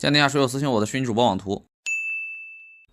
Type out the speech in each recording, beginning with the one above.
鉴定下谁有私信我的虚拟主播网图。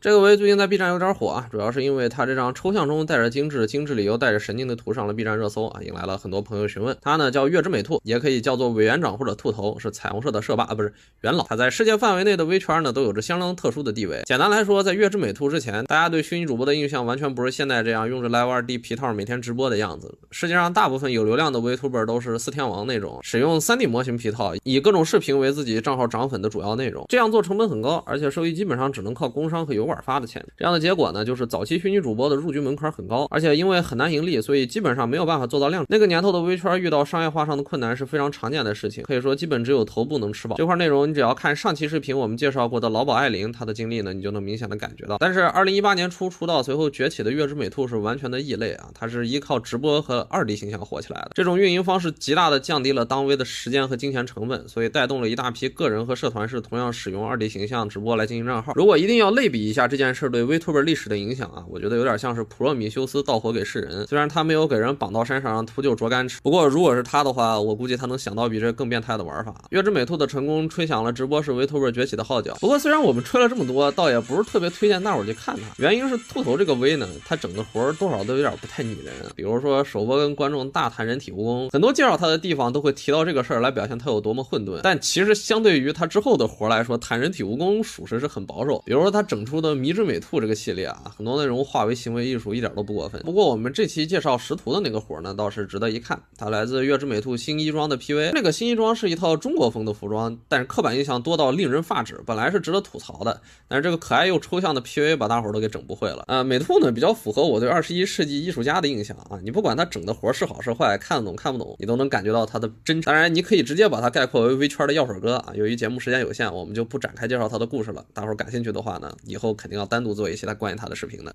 这个为最近在 B 站有点火啊，主要是因为他这张抽象中带着精致，精致里又带着神经的图上了 B 站热搜啊，引来了很多朋友询问。他呢叫月之美兔，也可以叫做委员长或者兔头，是彩虹社的社霸不是元老。他在世界范围内的微圈呢都有着相当特殊的地位。简单来说，在月之美兔之前，大家对虚拟主播的印象完全不是现在这样用着 Live 2D 皮套每天直播的样子。世界上大部分有流量的 VTuber 都是四天王那种，使用 3D 模型皮套，以各种视频为自己账号涨粉的主要内容。这样做成本很高，而且收益基本上只能靠工商和油管发的钱。这样的结果呢，就是早期虚拟主播的入局门槛很高，而且因为很难盈利，所以基本上没有办法做到量产。那个年头的微圈遇到商业化上的困难是非常常见的事情，可以说基本只有头部能吃饱。这块内容你只要看上期视频我们介绍过的老鸨艾琳，她的经历呢，你就能明显的感觉到。但是2018年初出道随后崛起的月之美兔是完全的异类啊，它是依靠直播和2D 形象火起来的。这种运营方式极大的降低了当微的时间和金钱成本，所以带动了一大批个人和社团是同样使用2D 形象直播来经营账号。如果一定要类比一下这件事对VTuber 历史的影响啊，我觉得有点像是普罗米修斯盗火给世人，虽然他没有给人绑到山上让秃鹫啄干吃，不过如果是他的话，我估计他能想到比这更变态的玩法。月之美兔的成功吹响了直播是 VTuber 崛起的号角。不过虽然我们吹了这么多，倒也不是特别推荐大伙去看他，原因是兔头这个 V 呢，他整个活多少都有点不太拟人，比如说首播跟观众大谈人体蜈蚣，很多介绍他的地方都会提到这个事儿来表现他有多么混沌，但其实相对于他之后的活来说，谈人体蜈蚣属实是很保守。比如说他整出的迷之美兔这个系列啊，很多内容化为行为艺术一点都不过分。不过我们这期介绍识图的那个活呢，倒是值得一看，它来自月之美兔新衣装的 PV。那个新衣装是一套中国风的服装，但是刻板印象多到令人发指，本来是值得吐槽的，但是这个可爱又抽象的 PV 把大伙都给整不会了。美兔呢比较符合我对21世纪艺术家的印象啊，你不管他整的活是好是坏，看得懂看不懂，你都能感觉到他的真诚。当然你可以直接把它概括为微圈的药水哥啊，由于节目时间有限，我们就不展开介绍他的故事了，大伙感兴趣的话呢，以后肯定要单独做一期关于他的视频的。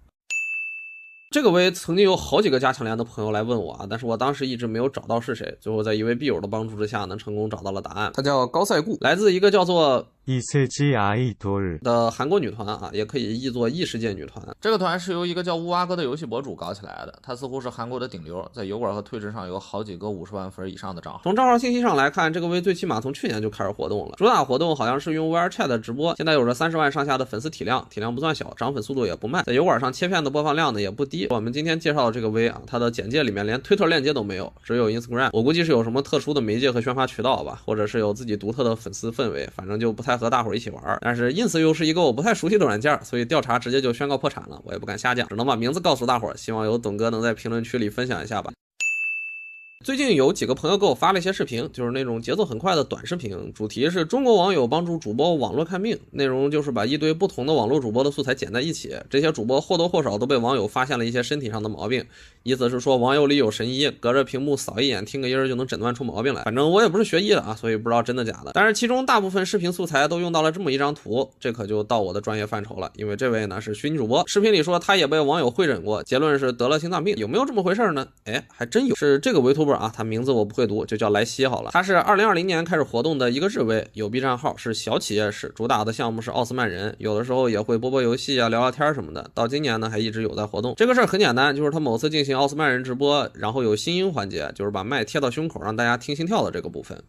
这个微曾经有好几个加强连的朋友来问我啊，但是我当时一直没有找到是谁，最后在一位币友的帮助之下呢，成功找到了答案。他叫高赛固，来自一个叫做異世界アイドル的韩国女团啊，也可以译作异世界女团。这个团是由一个叫乌蛙哥的游戏博主搞起来的，他似乎是韩国的顶流，在油管和推特上有好几个50万粉以上的账号。从账号信息上来看，这个微最起码从去年就开始活动了，主打活动好像是用 VRChat 直播，现在有着30万上下的粉丝体量不算小，涨粉速度也不慢，在油管上切片的播放量呢也不低。我们今天介绍的这个微啊，它的简介里面连推特链接都没有，只有 Instagram， 我估计是有什么特殊的媒介和宣发渠道吧，或者是有自己独特的粉丝氛围，反正就不太和大伙一起玩。但是 ins 又是一个我不太熟悉的软件，所以调查直接就宣告破产了，我也不敢瞎讲，只能把名字告诉大伙，希望有董哥能在评论区里分享一下吧。最近有几个朋友给我发了一些视频，就是那种节奏很快的短视频，主题是中国网友帮助主播网络看病，内容就是把一堆不同的网络主播的素材剪在一起，这些主播或多或少都被网友发现了一些身体上的毛病，意思是说网友里有神医，隔着屏幕扫一眼听个音就能诊断出毛病来。反正我也不是学医的啊，所以不知道真的假的，但是其中大部分视频素材都用到了这么一张图，这可就到我的专业范畴了，因为这位呢是虚拟主播，视频里说他也被网友会诊过，结论是得了心脏病，有没有这么回事呢？还真有，是这个VTuber啊，他名字我不会读，就叫莱西好了。他是2020年开始活动的一个日微，有 B 站号，是小企业室，主打的项目是奥斯曼人，有的时候也会播游戏啊，聊聊天什么的。到今年呢，还一直有在活动。这个事儿很简单，就是他某次进行奥斯曼人直播，然后有心音环节，就是把麦贴到胸口让大家听心跳的这个部分。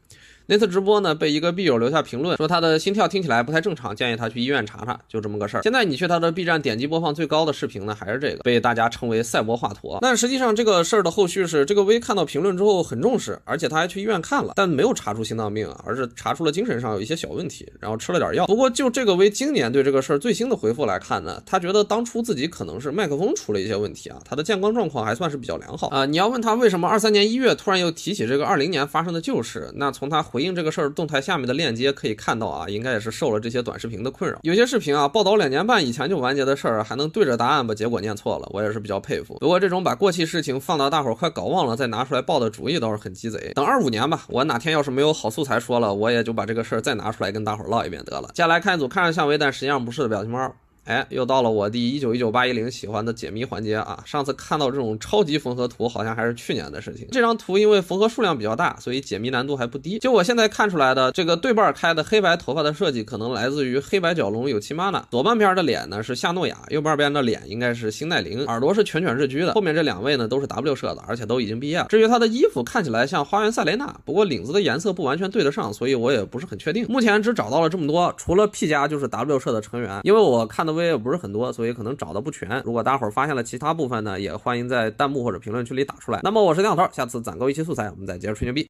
那次直播呢，被一个币友留下评论说他的心跳听起来不太正常，建议他去医院查查，就这么个事儿。现在你去他的 B 站点击播放最高的视频呢，还是这个，被大家称为赛博华佗。但实际上这个事儿的后续是，这个微看到评论之后很重视，而且他还去医院看了，但没有查出心脏病，而是查出了精神上有一些小问题，然后吃了点药。不过就这个微今年对这个事儿最新的回复来看呢，他觉得当初自己可能是麦克风出了一些问题啊，他的健康状况还算是比较良好啊。你要问他为什么23年1月突然又提起这个20年发生的旧事，那从他回应这个事儿动态下面的链接可以看到啊，应该也是受了这些短视频的困扰。有些视频啊，报道2年半以前就完结的事儿，还能对着答案把结果念错了，我也是比较佩服。不过这种把过去事情放到大伙快搞忘了再拿出来报的主意倒是很鸡贼。等25年吧，我哪天要是没有好素材说了，我也就把这个事儿再拿出来跟大伙唠一遍得了。接下来看一组看着像微但实际上不是的表情包。哎，又到了我第19198110喜欢的解谜环节啊！上次看到这种超级缝合图，好像还是去年的事情。这张图因为缝合数量比较大，所以解谜难度还不低。就我现在看出来的，这个对半开的黑白头发的设计，可能来自于黑白角龙有奇玛娜。左半边的脸呢是夏诺亚，右半边的脸应该是星奈绫，耳朵是犬犬日居的。后面这2位呢都是 W 社的，而且都已经毕业了。至于他的衣服看起来像花园赛雷娜，不过领子的颜色不完全对得上，所以我也不是很确定。目前只找到了这么多，除了 P 加就是 W 社的成员，因为我看的 V 也不是很多，所以可能找的不全。如果大伙儿发现了其他部分呢，也欢迎在弹幕或者评论区里打出来。那么我是亮头，下次攒够一期素材，我们再接着吹牛逼。